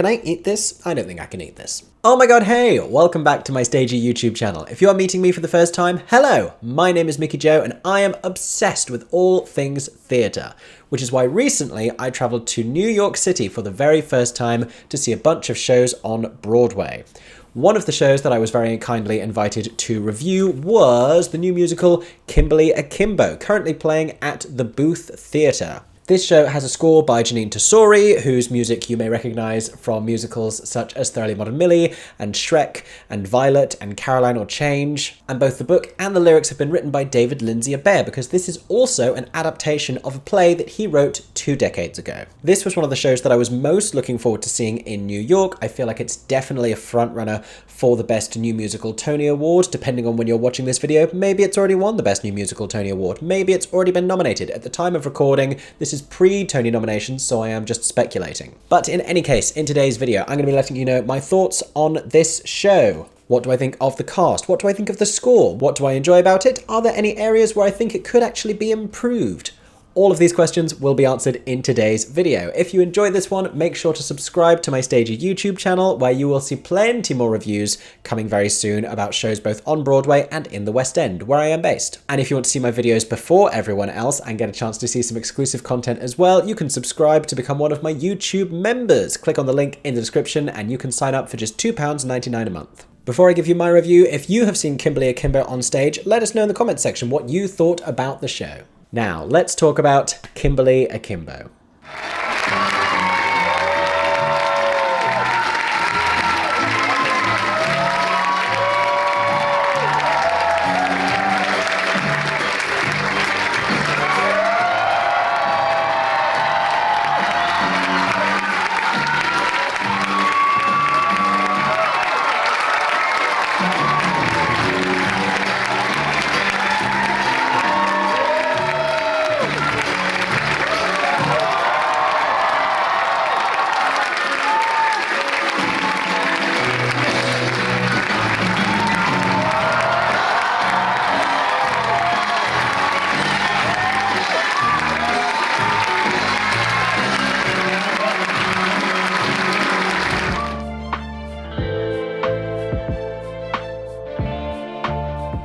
Can I eat this? I don't think I can eat this. Oh my god, hey! Welcome back to my stagey YouTube channel. If you are meeting me for the first time, hello! My name is MickeyJo and I am obsessed with all things theatre, which is why recently I travelled to New York City for the very first time to see a bunch of shows on Broadway. One of the shows that I was very kindly invited to review was the new musical Kimberly Akimbo, currently playing at the Booth Theatre. This show has a score by Jeanine Tesori, whose music you may recognise from musicals such as Thoroughly Modern Millie, and Shrek, and Violet, and Caroline or Change. And both the book and the lyrics have been written by David Lindsay-Abaire, because this is also an adaptation of a play that he wrote 2 decades ago. This was one of the shows that I was most looking forward to seeing in New York. I feel like it's definitely a frontrunner for the Best New Musical Tony Award, depending on when you're watching this video. Maybe it's already won the Best New Musical Tony Award. Maybe it's already been nominated. At the time of recording, this is pre-Tony nominations, so I am just speculating. But in any case, in today's video, I'm going to be letting you know my thoughts on this show. What do I think of the cast? What do I think of the score? What do I enjoy about it? Are there any areas where I think it could actually be improved? All of these questions will be answered in today's video. If you enjoyed this one, make sure to subscribe to my stagey YouTube channel, where you will see plenty more reviews coming very soon about shows both on Broadway and in the West End, where I am based. And if you want to see my videos before everyone else and get a chance to see some exclusive content as well, you can subscribe to become one of my YouTube members. Click on the link in the description and you can sign up for just £2.99 a month. Before I give you my review, if you have seen Kimberly Akimbo on stage, let us know in the comments section what you thought about the show. Now, let's talk about Kimberly Akimbo.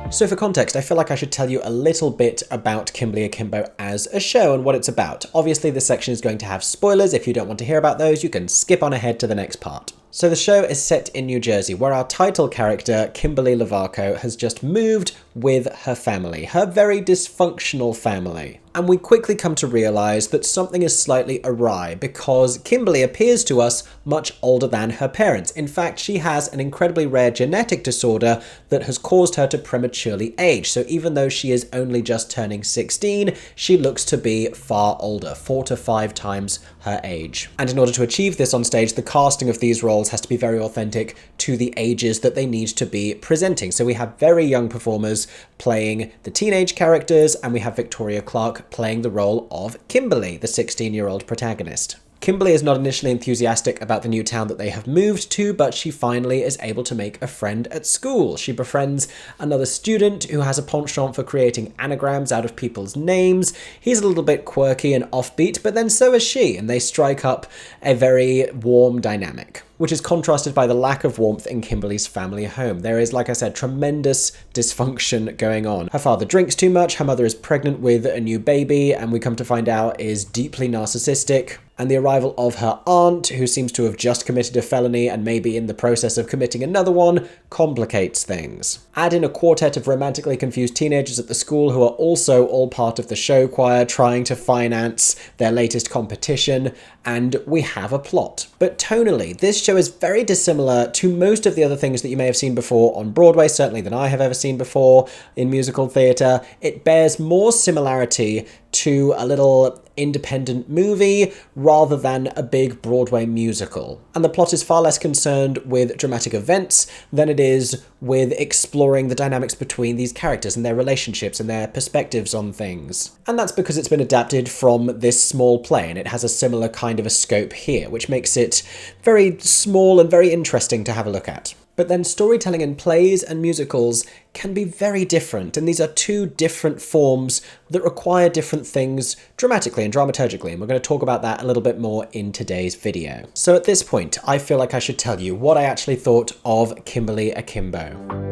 So for context, I feel like I should tell you a little bit about Kimberly Akimbo as a show and what it's about. Obviously, this section is going to have spoilers. If you don't want to hear about those, you can skip on ahead to the next part. So the show is set in New Jersey, where our title character, Kimberly Lavarco, has just moved with her family, her very dysfunctional family. And we quickly come to realise that something is slightly awry, because Kimberly appears to us much older than her parents. In fact, she has an incredibly rare genetic disorder that has caused her to prematurely age. So even though she is only just turning 16, she looks to be far older, 4 to 5 times her age. And in order to achieve this on stage, the casting of these roles has to be very authentic to the ages that they need to be presenting. So we have very young performers playing the teenage characters, and we have Victoria Clark playing the role of Kimberly, the 16-year-old protagonist. Kimberly is not initially enthusiastic about the new town that they have moved to, but she finally is able to make a friend at school. She befriends another student who has a penchant for creating anagrams out of people's names. He's a little bit quirky and offbeat, but then so is she, and they strike up a very warm dynamic, which is contrasted by the lack of warmth in Kimberly's family home. There is, like I said, tremendous dysfunction going on. Her father drinks too much, her mother is pregnant with a new baby, and we come to find out is deeply narcissistic. And the arrival of her aunt, who seems to have just committed a felony and may be in the process of committing another one, complicates things. Add in a quartet of romantically confused teenagers at the school who are also all part of the show choir trying to finance their latest competition, and we have a plot. But tonally, this show is very dissimilar to most of the other things that you may have seen before on Broadway, certainly than I have ever seen before in musical theatre. It bears more similarity to a little independent movie rather than a big Broadway musical. And the plot is far less concerned with dramatic events than it is with exploring the dynamics between these characters and their relationships and their perspectives on things. And that's because it's been adapted from this small play, and it has a similar kind of a scope here, which makes it very small and very interesting to have a look at. But then storytelling in plays and musicals can be very different, and these are two different forms that require different things dramatically and dramaturgically, and we're going to talk about that a little bit more in today's video. So at this point, I feel like I should tell you what I actually thought of Kimberly Akimbo.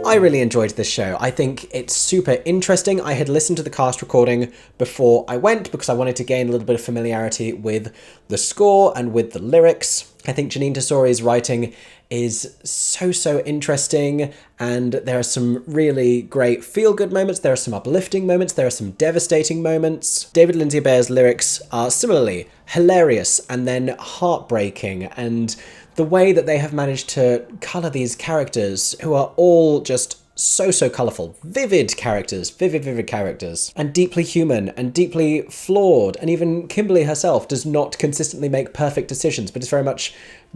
I really enjoyed this show. I think it's super interesting. I had listened to the cast recording before I went because I wanted to gain a little bit of familiarity with the score and with the lyrics. I think Jeanine Tesori's writing is so interesting, and there are some really great feel-good moments, there are some uplifting moments, there are some devastating moments. David Lindsay-Abaire's lyrics are similarly hilarious and then heartbreaking, and the way that they have managed to colour these characters, who are all just so colourful, vivid characters, vivid characters, and deeply human and deeply flawed. And even Kimberly herself does not consistently make perfect decisions, but is very much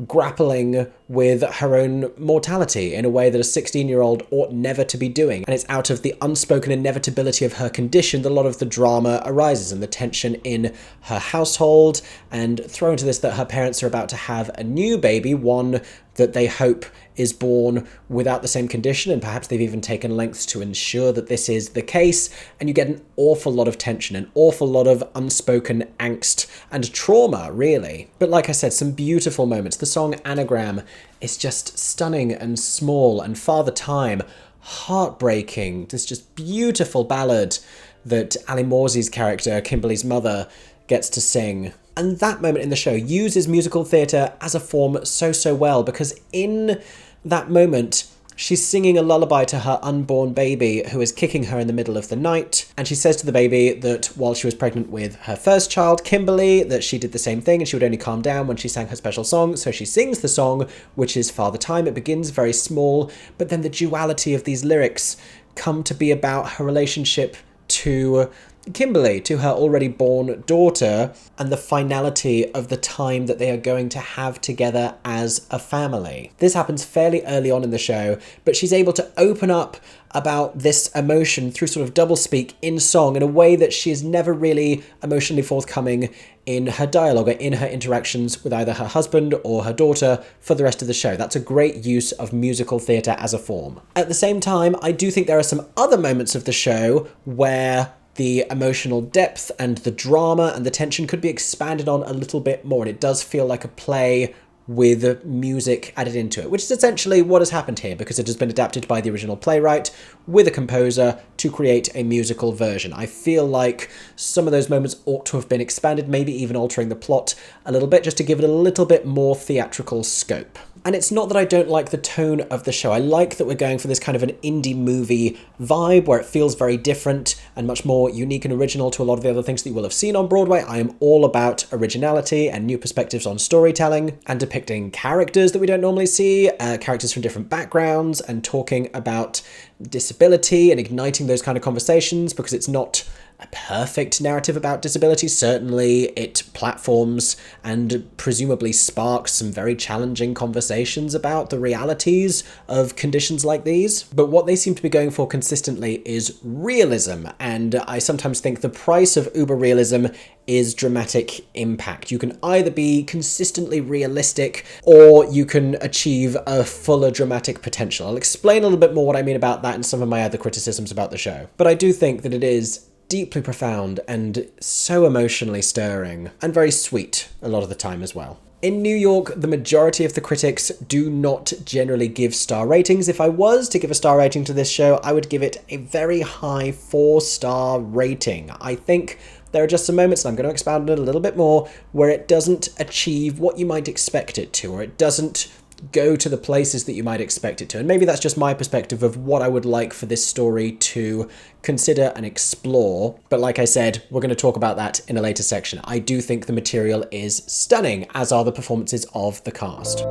grappling with her own mortality in a way that a 16-year-old ought never to be doing. And it's out of the unspoken inevitability of her condition that a lot of the drama arises, and the tension in her household, and throw into this that her parents are about to have a new baby, one that they hope is born without the same condition, and perhaps they've even taken lengths to ensure that this is the case, and you get an awful lot of tension, an awful lot of unspoken angst and trauma, really. But like I said, some beautiful moments. The song Anagram is just stunning and small, and Father Time, heartbreaking. This just beautiful ballad that Alli Mauzey's character, Kimberly's mother, gets to sing. And that moment in the show uses musical theatre as a form so well, because in that moment, she's singing a lullaby to her unborn baby who is kicking her in the middle of the night. And she says to the baby that while she was pregnant with her first child, Kimberly, that she did the same thing and she would only calm down when she sang her special song. So she sings the song, which is Father Time. It begins very small, but then the duality of these lyrics come to be about her relationship to Kimberly, to her already born daughter, and the finality of the time that they are going to have together as a family. This happens fairly early on in the show, but she's able to open up about this emotion through sort of doublespeak in song in a way that she is never really emotionally forthcoming in her dialogue or in her interactions with either her husband or her daughter for the rest of the show. That's a great use of musical theatre as a form. At the same time, I do think there are some other moments of the show where the emotional depth and the drama and the tension could be expanded on a little bit more, and it does feel like a play with music added into it, which is essentially what has happened here, because it has been adapted by the original playwright with a composer to create a musical version. I feel like some of those moments ought to have been expanded, maybe even altering the plot a little bit, just to give it a little bit more theatrical scope. And it's not that I don't like the tone of the show. I like that we're going for this kind of an indie movie vibe where it feels very different and much more unique and original to a lot of the other things that you will have seen on Broadway. I am all about originality and new perspectives on storytelling and depicting characters that we don't normally see, characters from different backgrounds, and talking about disability and igniting those kind of conversations, because it's not a perfect narrative about disability. Certainly it platforms and presumably sparks some very challenging conversations about the realities of conditions like these. But what they seem to be going for consistently is realism, and I sometimes think the price of uber realism is dramatic impact. You can either be consistently realistic or you can achieve a fuller dramatic potential. I'll explain a little bit more what I mean about that in some of my other criticisms about the show. But I do think that it is deeply profound and so emotionally stirring, and very sweet a lot of the time as well. In New York, the majority of the critics do not generally give star ratings. If I was to give a star rating to this show, I would give it a very high 4-star rating. I think there are just some moments, and I'm going to expound on it a little bit more, where it doesn't achieve what you might expect it to, or it doesn't go to the places that you might expect it to. And maybe that's just my perspective of what I would like for this story to consider and explore. But like I said, we're going to talk about that in a later section. I do think the material is stunning, as are the performances of the cast.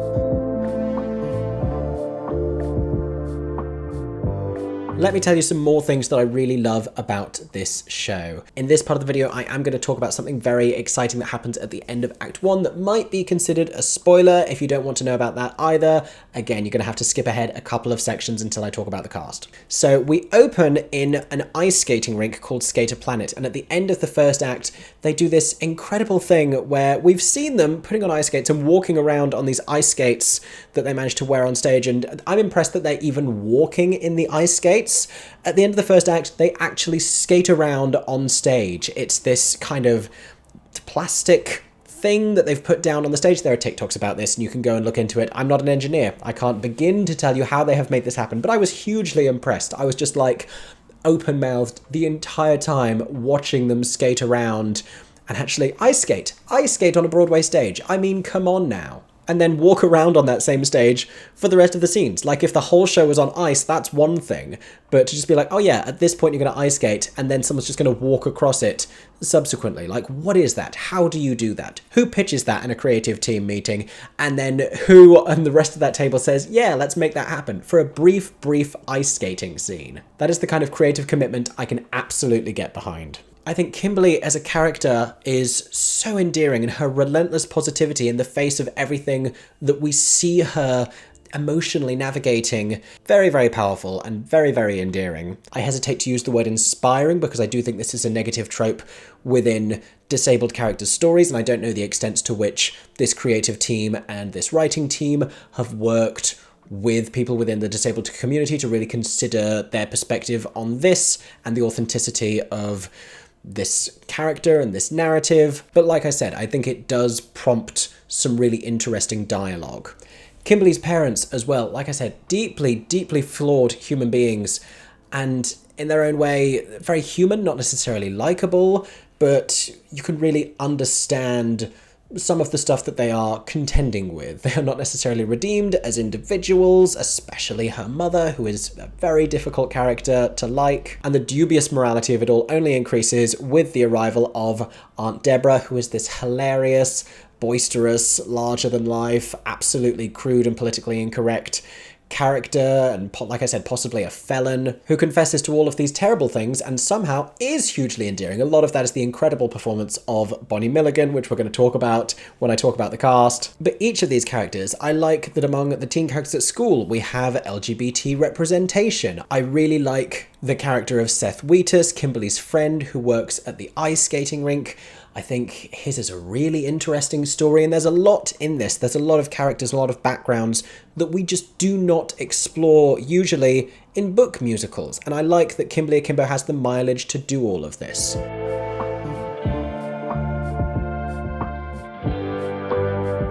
Let me tell you some more things that I really love about this show. In this part of the video, I am going to talk about something very exciting that happens at the end of Act 1 that might be considered a spoiler. If you don't want to know about that either, again, you're going to have to skip ahead a couple of sections until I talk about the cast. So we open in an ice skating rink called Skater Planet, and at the end of the first act, they do this incredible thing where we've seen them putting on ice skates and walking around on these ice skates that they managed to wear on stage, and I'm impressed that they're even walking in the ice skates. At the end of the first act, they actually skate around on stage. It's this kind of plastic thing that they've put down on the stage. There are TikToks about this and you can go and look into it. I'm not an engineer. I can't begin to tell you how they have made this happen, but I was hugely impressed. I was just like open-mouthed the entire time watching them skate around and actually ice skate on a Broadway stage. I mean, come on now. And then walk around on that same stage for the rest of the scenes. Like, if the whole show was on ice, that's one thing. But to just be like, oh yeah, at this point you're going to ice skate, and then someone's just going to walk across it subsequently. Like, what is that? How do you do that? Who pitches that in a creative team meeting? And then who on the rest of that table says, yeah, let's make that happen for a brief ice skating scene? That is the kind of creative commitment I can absolutely get behind. I think Kimberly as a character is so endearing, and her relentless positivity in the face of everything that we see her emotionally navigating. Very powerful and very endearing. I hesitate to use the word inspiring because I do think this is a negative trope within disabled characters' stories, and I don't know the extent to which this creative team and this writing team have worked with people within the disabled community to really consider their perspective on this and the authenticity of this character and this narrative. But like I said, I think it does prompt some really interesting dialogue. Kimberly's parents as well, like I said, deeply flawed human beings, and in their own way, very human, not necessarily likable, but you can really understand some of the stuff that they are contending with. They are not necessarily redeemed as individuals, especially her mother, who is a very difficult character to like. And the dubious morality of it all only increases with the arrival of Aunt Deborah, who is this hilarious, boisterous, larger-than-life, absolutely crude and politically incorrect character, and like I said, possibly a felon, who confesses to all of these terrible things and somehow is hugely endearing. A lot of that is the incredible performance of Bonnie Milligan, which we're going to talk about when I talk about the cast. But each of these characters, I like that among the teen characters at school, we have LGBT representation. I really like the character of Seth Wheatus, Kimberly's friend who works at the ice skating rink. I think his is a really interesting story, and there's a lot in this. There's a lot of characters, a lot of backgrounds that we just do not explore usually in book musicals. And I like that Kimberly Akimbo has the mileage to do all of this.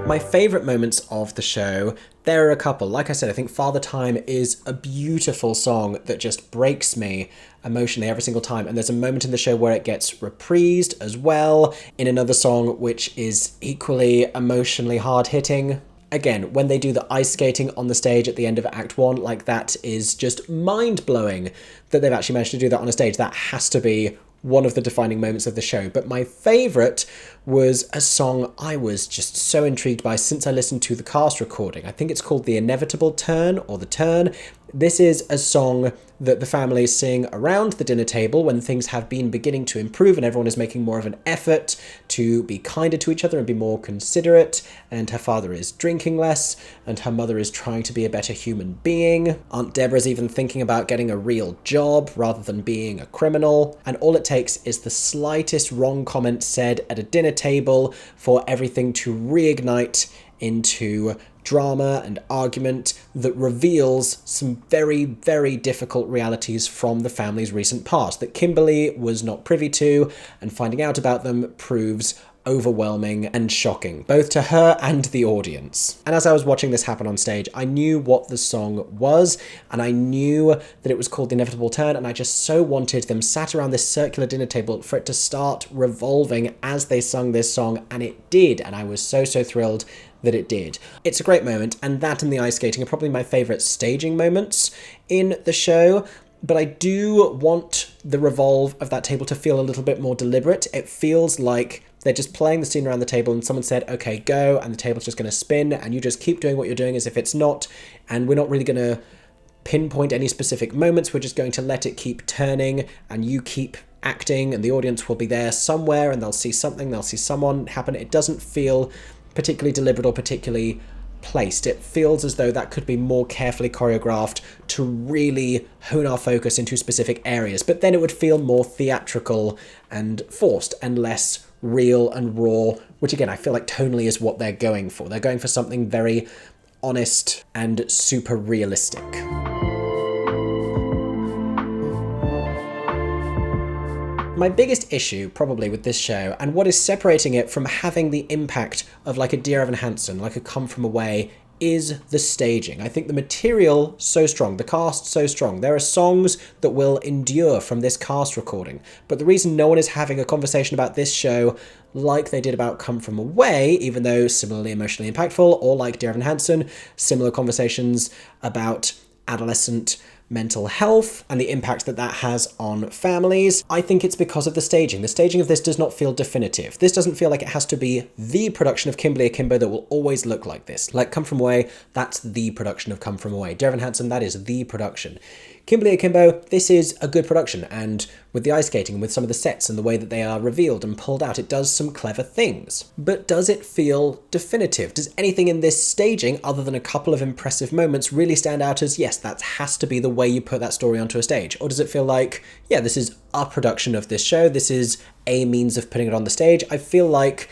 My favourite moments of the show, there are a couple. Like I said, I think Father Time is a beautiful song that just breaks me emotionally every single time. And there's a moment in the show where it gets reprised as well in another song, which is equally emotionally hard-hitting. Again, when they do the ice skating on the stage at the end of Act 1, like, that is just mind-blowing that they've actually managed to do that on a stage. That has to be one of the defining moments of the show. But my favourite was a song I was just so intrigued by since I listened to the cast recording. I think it's called The Inevitable Turn, or The Turn. This is a song that the family sing around the dinner table when things have been beginning to improve and everyone is making more of an effort to be kinder to each other and be more considerate, and her father is drinking less and her mother is trying to be a better human being. Aunt Deborah's even thinking about getting a real job rather than being a criminal, and all it takes is the slightest wrong comment said at a dinner table for everything to reignite into drama and argument that reveals some very difficult realities from the family's recent past that Kimberly was not privy to, and finding out about them proves overwhelming and shocking, both to her and the audience. And as I was watching this happen on stage, I knew what the song was, and I knew that it was called The Inevitable Turn, and I just so wanted them sat around this circular dinner table for it to start revolving as they sung this song, and it did, and I was so thrilled that it did. It's a great moment, and that and the ice skating are probably my favourite staging moments in the show, but I do want the revolve of that table to feel a little bit more deliberate. It feels like they're just playing the scene around the table and someone said, okay, go, and the table's just going to spin, and you just keep doing what you're doing as if it's not, and we're not really going to pinpoint any specific moments. We're just going to let it keep turning, and you keep acting, and the audience will be there somewhere, and they'll see something, they'll see someone happen. It doesn't feel particularly deliberate or particularly placed. It feels as though that could be more carefully choreographed to really hone our focus into specific areas, but then it would feel more theatrical and forced and less real and raw, which again, I feel like tonally is what they're going for. They're going for something very honest and super realistic. My biggest issue probably with this show, and what is separating it from having the impact of like a Dear Evan Hansen, like a Come From Away, is the staging. I think the material so strong, the cast so strong. There are songs that will endure from this cast recording, but the reason no one is having a conversation about this show like they did about Come From Away, even though similarly emotionally impactful, or like Dear Evan Hansen, similar conversations about adolescent mental health and the impact that that has on families, I think it's because of the staging. The staging of this does not feel definitive. This doesn't feel like it has to be the production of Kimberly Akimbo that will always look like this. Like Come From Away, that's the production of Come From Away. Dear Evan Hansen, that is the production. Kimberly Akimbo, this is a good production, and with the ice skating and with some of the sets and the way that they are revealed and pulled out, it does some clever things. But does it feel definitive? Does anything in this staging, other than a couple of impressive moments, really stand out as, yes, that has to be the way you put that story onto a stage? Or does it feel like, yeah, this is a production of this show, this is a means of putting it on the stage? I feel like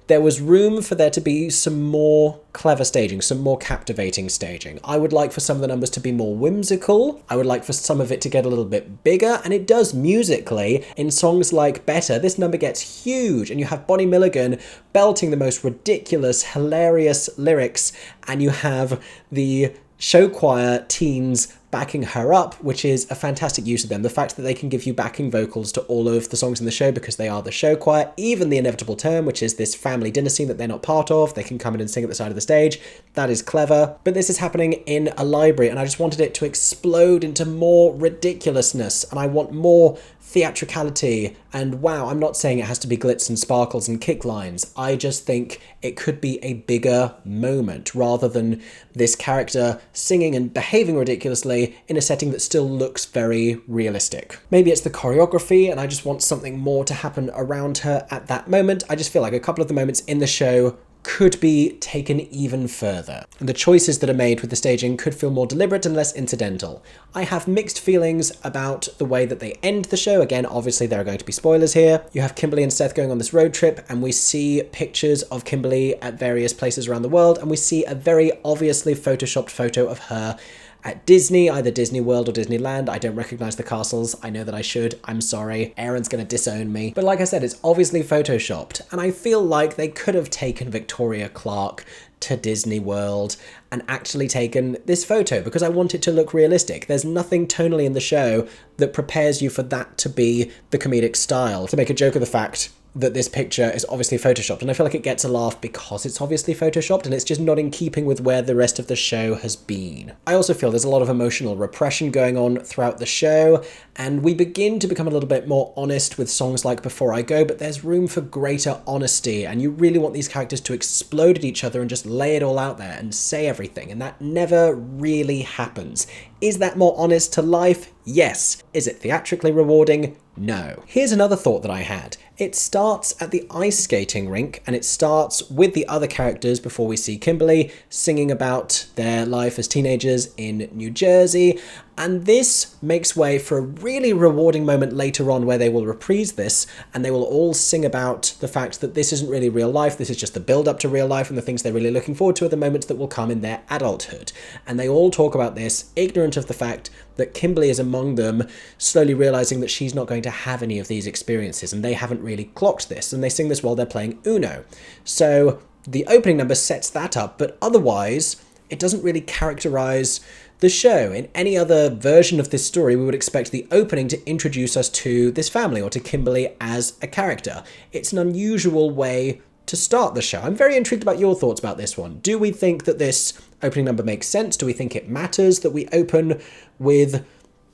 there was room for there to be some more clever staging, some more captivating staging. I would like for some of the numbers to be more whimsical. I would like for some of it to get a little bit bigger, and it does musically. In songs like Better, this number gets huge, and you have Bonnie Milligan belting the most ridiculous, hilarious lyrics, and you have the show choir teens backing her up, which is a fantastic use of them. The fact that they can give you backing vocals to all of the songs in the show because they are the show choir, even the inevitable turn, which is this family dinner scene that they're not part of, they can come in and sing at the side of the stage. That is clever. But this is happening in a library, and I just wanted it to explode into more ridiculousness, and I want more theatricality. And wow, I'm not saying it has to be glitz and sparkles and kick lines. I just think it could be a bigger moment rather than this character singing and behaving ridiculously in a setting that still looks very realistic. Maybe it's the choreography and I just want something more to happen around her at that moment. I just feel like a couple of the moments in the show could be taken even further, and the choices that are made with the staging could feel more deliberate and less incidental. I have mixed feelings about the way that they end the show. Again, obviously there are going to be spoilers here. You have Kimberly and Seth going on this road trip, and we see pictures of Kimberly at various places around the world, and we see a very obviously photoshopped photo of her at Disney, either Disney World or Disneyland. I don't recognize the castles. I know that I should. I'm sorry. Aaron's gonna disown me. But like I said, it's obviously photoshopped, and I feel like they could have taken Victoria Clark to Disney World and actually taken this photo, because I want it to look realistic. There's nothing tonally in the show that prepares you for that to be the comedic style. To make a joke of the fact that this picture is obviously photoshopped, and I feel like it gets a laugh because it's obviously photoshopped and it's just not in keeping with where the rest of the show has been. I also feel there's a lot of emotional repression going on throughout the show, and we begin to become a little bit more honest with songs like Before I Go, but there's room for greater honesty, and you really want these characters to explode at each other and just lay it all out there and say everything, and that never really happens. Is that more honest to life? Yes. Is it theatrically rewarding? No. Here's another thought that I had. It starts at the ice skating rink, and it starts with the other characters before we see Kimberly singing about their life as teenagers in New Jersey, and this makes way for a really rewarding moment later on where they will reprise this, and they will all sing about the fact that this isn't really real life, this is just the build-up to real life, and the things they're really looking forward to are the moments that will come in their adulthood. And they all talk about this, ignorant of the fact that Kimberly is among them, slowly realizing that she's not going to have any of these experiences, and they haven't really clocked this, and they sing this while they're playing Uno. So the opening number sets that up, but otherwise it doesn't really characterize the show. In any other version of this story, we would expect the opening to introduce us to this family or to Kimberly as a character. It's an unusual way to start the show. I'm very intrigued about your thoughts about this one. Do we think that this opening number makes sense? Do we think it matters that we open with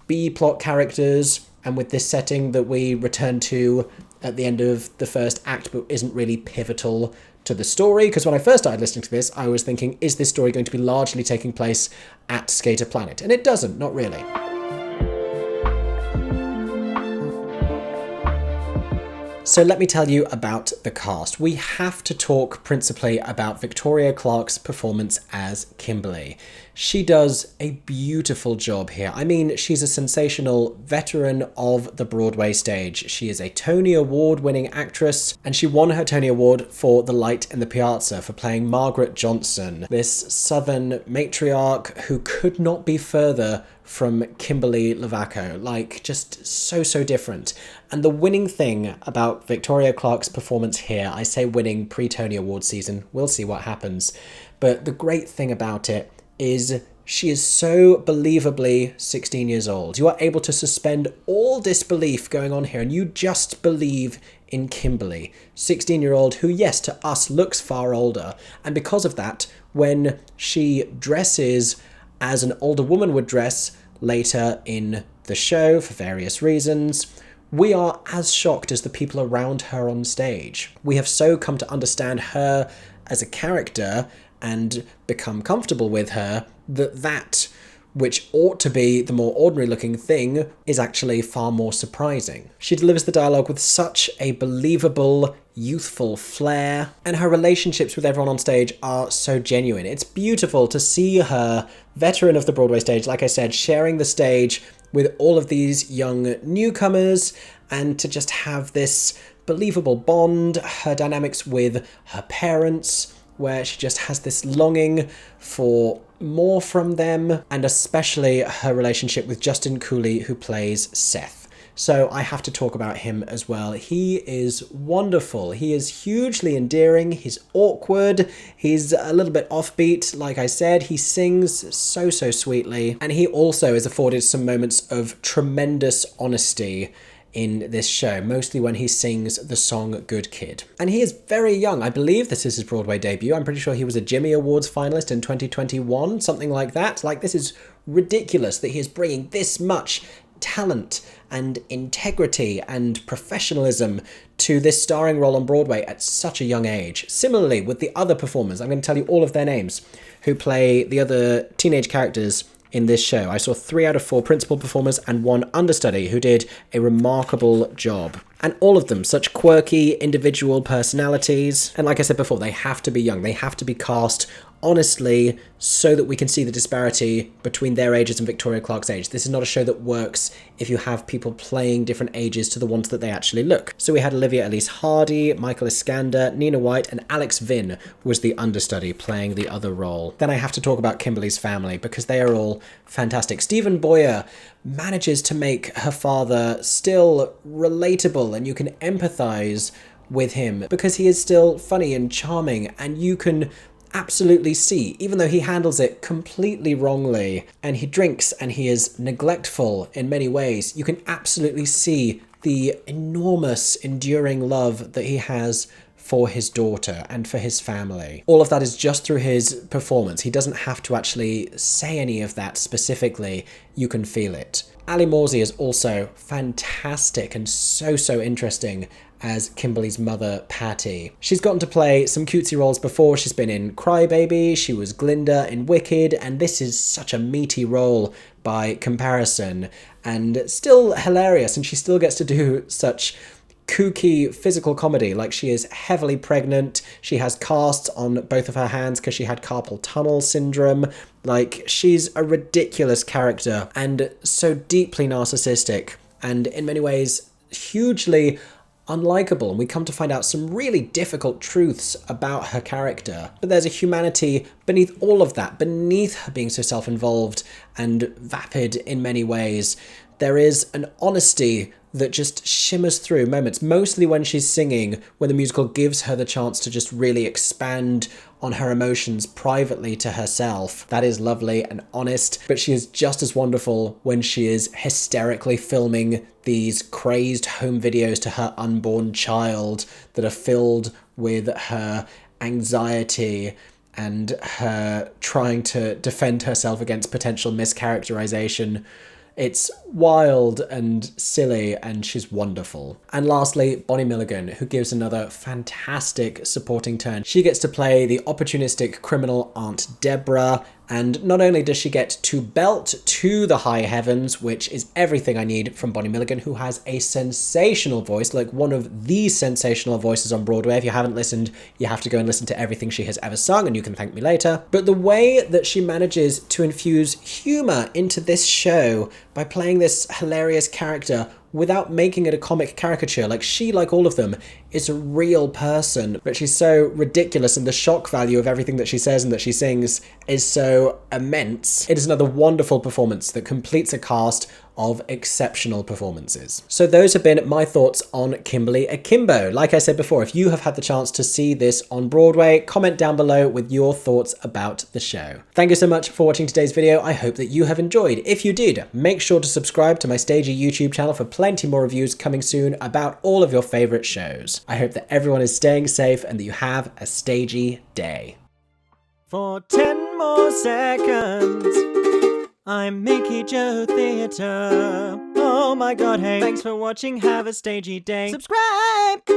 B-plot characters and with this setting that we return to at the end of the first act but isn't really pivotal to the story, because when I first started listening to this, I was thinking, is this story going to be largely taking place at Skater Planet? And it doesn't, not really. So let me tell you about the cast. We have to talk principally about Victoria Clark's performance as Kimberly. She does a beautiful job here. I mean, she's a sensational veteran of the Broadway stage. She is a Tony Award-winning actress, and she won her Tony Award for The Light in the Piazza for playing Margaret Johnson, this Southern matriarch who could not be further from Kimberly Lovaco, like just so different. And the winning thing about Victoria Clark's performance here, I say winning pre-Tony Award season, we'll see what happens, but the great thing about it is she is so believably 16 years old. You are able to suspend all disbelief going on here, and you just believe in Kimberly, 16-year-old who, yes, to us looks far older. And because of that, when she dresses as an older woman would dress later in the show for various reasons, we are as shocked as the people around her on stage. We have so come to understand her as a character and become comfortable with her that which ought to be the more ordinary looking thing is actually far more surprising. She delivers the dialogue with such a believable, youthful flair, and her relationships with everyone on stage are so genuine. It's beautiful to see her, veteran of the Broadway stage, like I said, sharing the stage with all of these young newcomers, and to just have this believable bond, her dynamics with her parents, where she just has this longing for more from them, and especially her relationship with Justin Cooley, who plays Seth. So I have to talk about him as well. He is wonderful. He is hugely endearing. He's awkward. He's a little bit offbeat, like I said. He sings so sweetly. And he also is afforded some moments of tremendous honesty in this show, mostly when he sings the song Good Kid. And he is very young. I believe this is his Broadway debut. I'm pretty sure he was a Jimmy Awards finalist in 2021, something like that. Like, this is ridiculous that he is bringing this much talent and integrity and professionalism to this starring role on Broadway at such a young age. Similarly, with the other performers, I'm going to tell you all of their names, who play the other teenage characters in this show. I saw 3 out of 4 principal performers and 1 understudy who did a remarkable job. And all of them such quirky individual personalities. And like I said before, they have to be young. They have to be cast honestly so that we can see the disparity between their ages and Victoria Clark's age. This is not a show that works if you have people playing different ages to the ones that they actually look. So we had Olivia Elise Hardy, Michael Iskander, Nina White, and Alex Vinn was the understudy playing the other role. Then I have to talk about Kimberly's family because they are all fantastic. Stephen Boyer manages to make her father still relatable, and you can empathize with him because he is still funny and charming, and you can absolutely see, even though he handles it completely wrongly and he drinks and he is neglectful in many ways, you can absolutely see the enormous enduring love that he has for his daughter and for his family. All of that is just through his performance. He doesn't have to actually say any of that specifically. You can feel it. Alli Mauzey is also fantastic and so interesting as Kimberly's mother, Patty. She's gotten to play some cutesy roles before. She's been in Cry Baby, she was Glinda in Wicked, and this is such a meaty role by comparison, and still hilarious, and she still gets to do such kooky physical comedy. Like, she is heavily pregnant, she has casts on both of her hands because she had carpal tunnel syndrome. Like, she's a ridiculous character and so deeply narcissistic, and in many ways hugely unlikable, and we come to find out some really difficult truths about her character. But there's a humanity beneath all of that, beneath her being so self-involved and vapid in many ways. There is an honesty that just shimmers through moments, mostly when she's singing, when the musical gives her the chance to just really expand on her emotions privately to herself. That is lovely and honest, but she is just as wonderful when she is hysterically filming these crazed home videos to her unborn child that are filled with her anxiety and her trying to defend herself against potential mischaracterization. It's wild and silly, and she's wonderful. And lastly, Bonnie Milligan, who gives another fantastic supporting turn. She gets to play the opportunistic criminal Aunt Deborah, and not only does she get to belt to the high heavens, which is everything I need from Bonnie Milligan, who has a sensational voice, like one of the sensational voices on Broadway. If you haven't listened, you have to go and listen to everything she has ever sung, and you can thank me later. But the way that she manages to infuse humor into this show by playing this hilarious character without making it a comic caricature. Like, she, like all of them, is a real person, but she's so ridiculous, and the shock value of everything that she says and that she sings is so immense. It is another wonderful performance that completes a cast of exceptional performances. So those have been my thoughts on Kimberly Akimbo. Like I said before, if you have had the chance to see this on Broadway, comment down below with your thoughts about the show. Thank you so much for watching today's video. I hope that you have enjoyed. If you did, make sure to subscribe to my Stagey YouTube channel for plenty more reviews coming soon about all of your favorite shows. I hope that everyone is staying safe and that you have a stagey day. For 10 more seconds, I'm MickeyJoTheatre. Oh my god, hey, thanks for watching, have a stagey day. Subscribe!